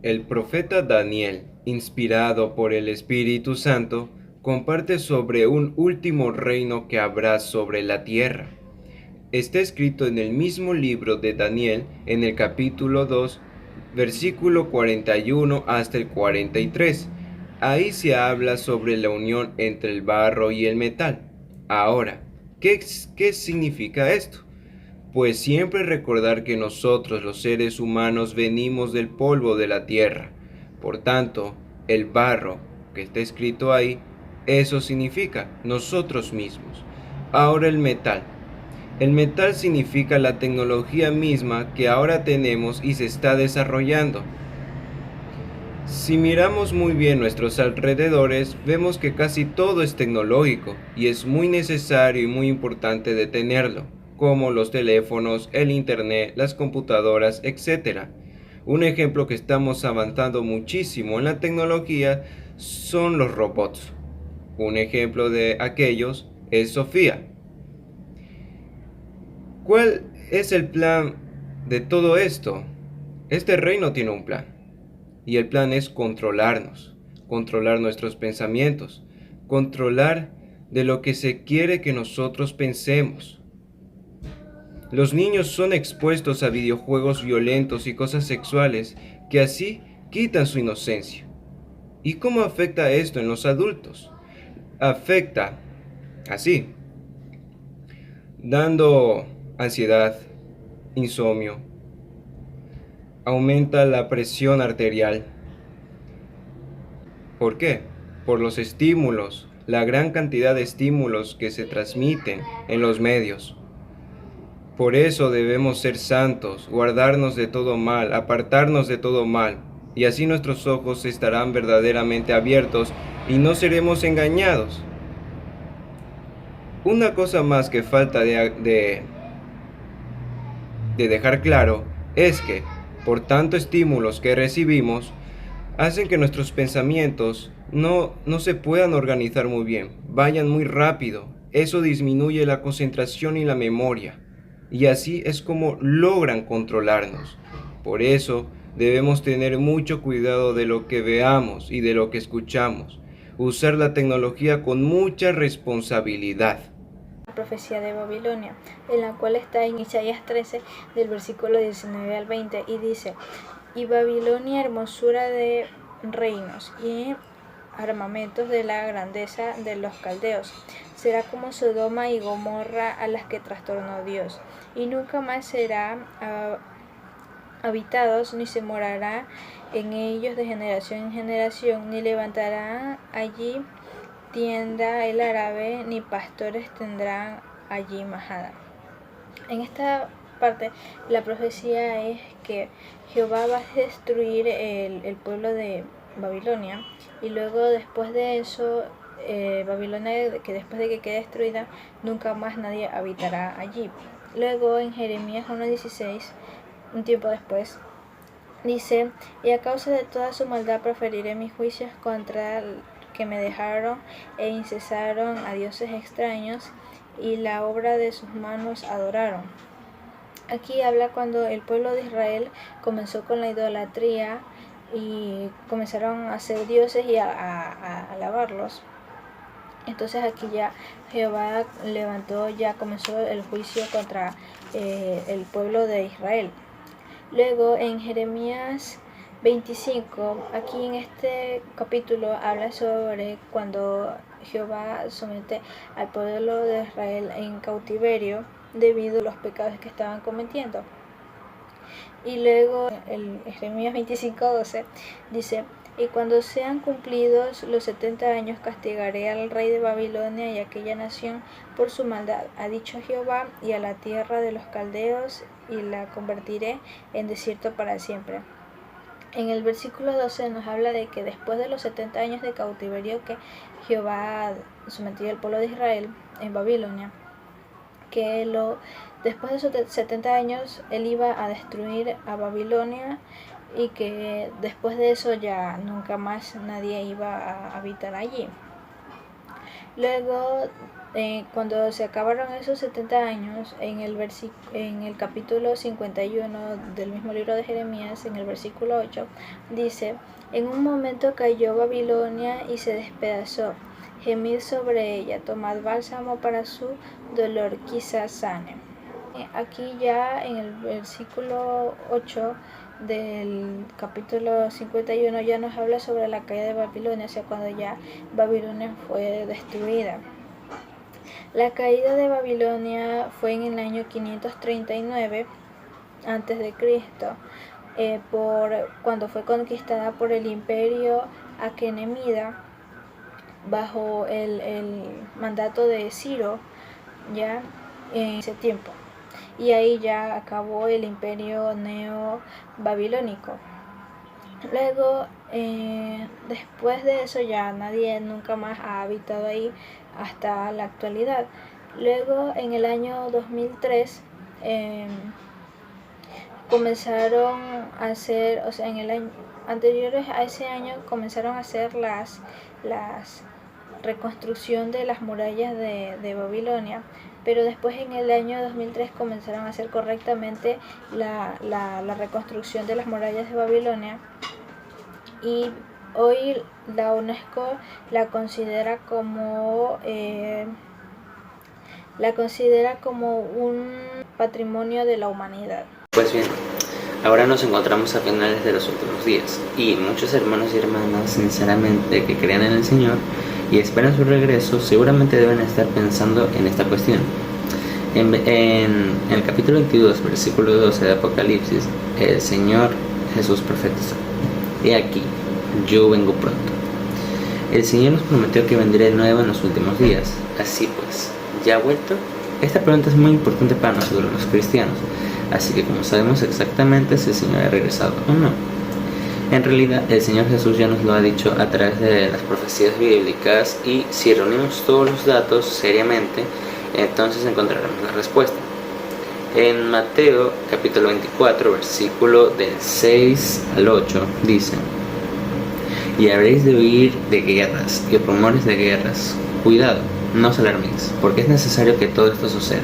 El profeta Daniel, inspirado por el Espíritu Santo, comparte sobre un último reino que habrá sobre la tierra. Está escrito en el mismo libro de Daniel, en el capítulo 2, versículo 41 hasta el 43. Ahí se habla sobre la unión entre el barro y el metal. Ahora, ¿qué significa esto? Pues siempre recordar que nosotros los seres humanos venimos del polvo de la tierra. Por tanto, el barro que está escrito ahí, eso significa nosotros mismos. Ahora el metal. El metal significa la tecnología misma que ahora tenemos y se está desarrollando. Si miramos muy bien nuestros alrededores, vemos que casi todo es tecnológico y es muy necesario y muy importante de tenerlo, como los teléfonos, el internet, las computadoras, etc. Un ejemplo que estamos avanzando muchísimo en la tecnología son los robots. Un ejemplo de aquellos es Sofía. ¿Cuál es el plan de todo esto? Este reino tiene un plan. Y el plan es controlarnos, controlar nuestros pensamientos, controlar de lo que se quiere que nosotros pensemos. Los niños son expuestos a videojuegos violentos y cosas sexuales que así quitan su inocencia. ¿Y cómo afecta esto en los adultos? Afecta así, dando ansiedad, insomnio, aumenta la presión arterial. ¿Por qué? Por los estímulos, la gran cantidad de estímulos que se transmiten en los medios. Por eso debemos ser santos, guardarnos de todo mal, apartarnos de todo mal, y así nuestros ojos estarán verdaderamente abiertos y no seremos engañados. Una cosa más que falta de dejar claro es que, por tanto estímulos que recibimos, hacen que nuestros pensamientos no se puedan organizar muy bien, vayan muy rápido. Eso disminuye la concentración y la memoria. Y así es como logran controlarnos. Por eso debemos tener mucho cuidado de lo que veamos y de lo que escuchamos. Usar la tecnología con mucha responsabilidad. Profecía de Babilonia, en la cual está en Isaías 13, del versículo 19 al 20, y dice: Y Babilonia, hermosura de reinos y armamentos de la grandeza de los caldeos, será como Sodoma y Gomorra, a las que trastornó Dios, y nunca más será habitados, ni se morará en ellos de generación en generación, ni levantará allí tienda el árabe, ni pastores tendrán allí majada. En esta parte la profecía es que Jehová va a destruir el pueblo de Babilonia, y luego después de eso Babilonia, que después de que quede destruida, nunca más nadie habitará allí. Luego en Jeremías 1:16, un tiempo después, dice: Y a causa de toda su maldad proferiré mis juicios contra que me dejaron e incesaron a dioses extraños, y la obra de sus manos adoraron. Aquí habla cuando el pueblo de Israel comenzó con la idolatría y comenzaron a hacer dioses y a alabarlos. Entonces aquí ya Jehová levantó, ya comenzó el juicio contra el pueblo de Israel. Luego en Jeremías 25, aquí en este capítulo habla sobre cuando Jehová somete al pueblo de Israel en cautiverio debido a los pecados que estaban cometiendo. Y luego en Jeremías 25:12 dice: Y cuando sean cumplidos los 70 años, castigaré al rey de Babilonia y a aquella nación por su maldad, ha dicho Jehová, y a la tierra de los caldeos, y la convertiré en desierto para siempre. En el versículo 12 nos habla de que después de los 70 años de cautiverio que Jehová sometió al pueblo de Israel en Babilonia, que después de esos 70 años él iba a destruir a Babilonia, y que después de eso ya nunca más nadie iba a habitar allí. Luego Cuando se acabaron esos 70 años, en el capítulo 51 del mismo libro de Jeremías, en el versículo 8, dice: en un momento cayó Babilonia y se despedazó. Gemid sobre ella, tomad bálsamo para su dolor, quizás sane. Aquí ya en el versículo 8 del capítulo 51 ya nos habla sobre la caída de Babilonia, o sea, cuando ya Babilonia fue destruida. La caída de Babilonia fue en el año 539 a.C., cuando fue conquistada por el imperio aquemenida bajo el mandato de Ciro, ya en ese tiempo. Y ahí ya acabó el imperio neo-babilónico. Luego, después de eso ya nadie nunca más ha habitado ahí hasta la actualidad. Luego, en el año 2003, comenzaron a hacer, o sea, en el año anteriores a ese año comenzaron a hacer las reconstrucción de las murallas de Babilonia, pero después en el año 2003 comenzaron a hacer correctamente la reconstrucción de las murallas de Babilonia, y hoy la UNESCO la considera como un patrimonio de la humanidad. Pues bien, ahora nos encontramos a finales de los últimos días y muchos hermanos y hermanas sinceramente que creen en el Señor y esperan su regreso seguramente deben estar pensando en esta cuestión. En el capítulo 22, versículo 12 de Apocalipsis, el Señor Jesús profetizó: he aquí, yo vengo pronto. El Señor nos prometió que vendría de nuevo en los últimos días. Así pues, ¿ya ha vuelto? Esta pregunta es muy importante para nosotros los cristianos, así que como sabemos exactamente si el Señor ha regresado o no. En realidad, el Señor Jesús ya nos lo ha dicho a través de las profecías bíblicas, y si reunimos todos los datos seriamente, entonces encontraremos la respuesta. En Mateo capítulo 24, versículo del 6 al 8, dice: y habréis de oír de guerras y rumores de guerras. Cuidado, no os alarméis, porque es necesario que todo esto suceda,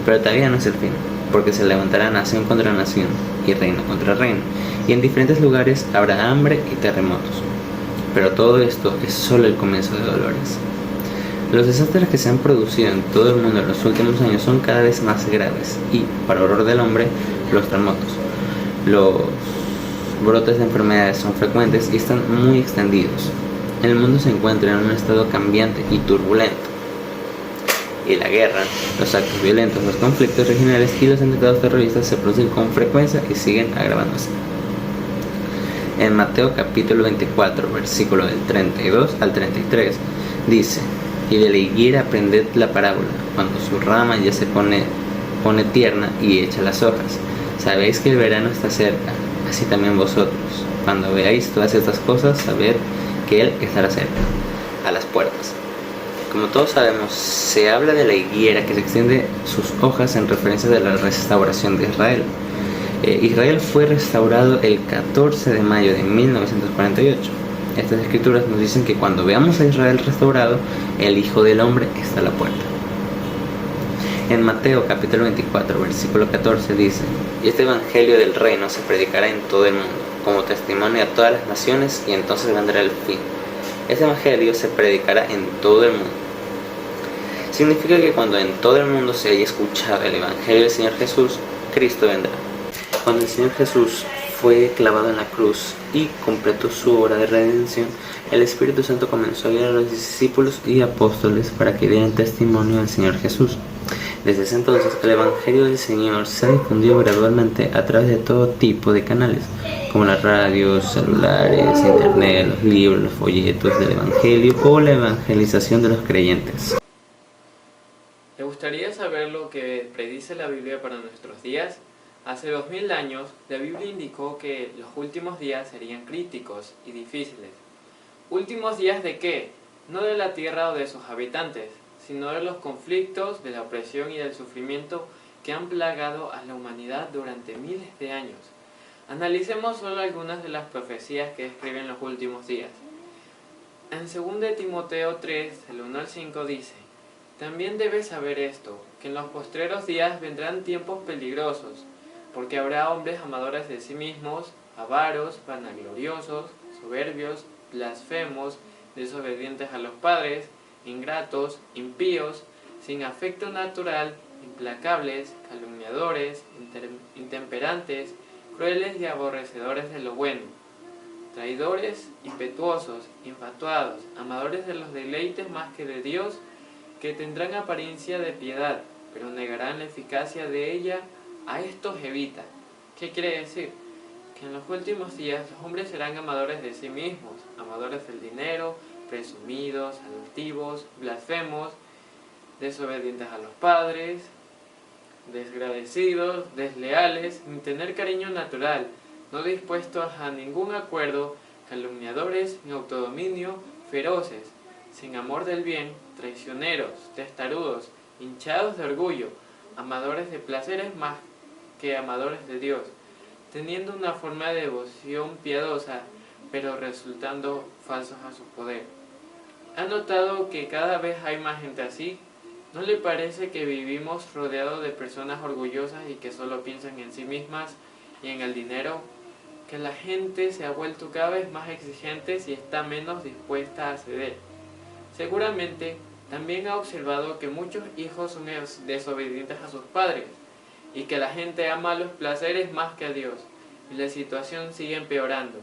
pero todavía no es el fin, porque se levantará nación contra nación y reino contra reino, y en diferentes lugares habrá hambre y terremotos. Pero todo esto es solo el comienzo de dolores. Los desastres que se han producido en todo el mundo en los últimos años son cada vez más graves y, para horror del hombre, los terremotos, los brotes de enfermedades son frecuentes y están muy extendidos. El mundo se encuentra en un estado cambiante y turbulento. Y la guerra, los actos violentos, los conflictos regionales y los atentados terroristas se producen con frecuencia y siguen agravándose. En Mateo capítulo 24, versículo del 32 al 33, dice: y de la higuera aprended la parábola, cuando su rama ya se pone tierna y echa las hojas. Sabéis que el verano está cerca, así también vosotros, cuando veáis todas estas cosas, sabed que Él estará cerca, a las puertas. Como todos sabemos, se habla de la higuera que se extiende sus hojas en referencia de la restauración de Israel. Israel fue restaurado el 14 de mayo de 1948. Estas escrituras nos dicen que cuando veamos a Israel restaurado, el Hijo del Hombre está a la puerta. En Mateo capítulo 24, versículo 14 dice: y este evangelio del reino se predicará en todo el mundo, como testimonio a todas las naciones, y entonces vendrá el fin. Este evangelio se predicará en todo el mundo. Significa que cuando en todo el mundo se haya escuchado el evangelio del Señor Jesús, Cristo vendrá. Cuando el Señor Jesús fue clavado en la cruz y completó su obra de redención, el Espíritu Santo comenzó a guiar a los discípulos y apóstoles para que dieran testimonio al Señor Jesús. Desde ese entonces, el Evangelio del Señor se ha difundido gradualmente a través de todo tipo de canales, como las radios, celulares, internet, los libros, los folletos del Evangelio o la evangelización de los creyentes. ¿Te gustaría saber lo que predice la Biblia para nuestros días? Hace 2000 años, la Biblia indicó que los últimos días serían críticos y difíciles. ¿Últimos días de qué? No de la tierra o de sus habitantes, sino de los conflictos, de la opresión y del sufrimiento que han plagado a la humanidad durante miles de años. Analicemos solo algunas de las profecías que describen los últimos días. En 2 Timoteo 3, del 1 al 5 dice: También debes saber esto, que en los postreros días vendrán tiempos peligrosos, porque habrá hombres amadores de sí mismos, avaros, vanagloriosos, soberbios, blasfemos, desobedientes a los padres, ingratos, impíos, sin afecto natural, implacables, calumniadores, intemperantes, crueles y aborrecedores de lo bueno, traidores, impetuosos, infatuados, amadores de los deleites más que de Dios, que tendrán apariencia de piedad, pero negarán la eficacia de ella. A estos evita. ¿Qué quiere decir? Que en los últimos días los hombres serán amadores de sí mismos, amadores del dinero, presumidos, altivos, blasfemos, desobedientes a los padres, desagradecidos, desleales, sin tener cariño natural, no dispuestos a ningún acuerdo, calumniadores, sin autodominio, feroces, sin amor del bien, traicioneros, testarudos, hinchados de orgullo, amadores de placeres más que amadores de Dios, teniendo una forma de devoción piadosa, pero resultando falsos a su poder. ¿Ha notado que cada vez hay más gente así? ¿No le parece que vivimos rodeados de personas orgullosas y que solo piensan en sí mismas y en el dinero? Que la gente se ha vuelto cada vez más exigente y está menos dispuesta a ceder. Seguramente también ha observado que muchos hijos son desobedientes a sus padres y que la gente ama los placeres más que a Dios, y la situación sigue empeorando.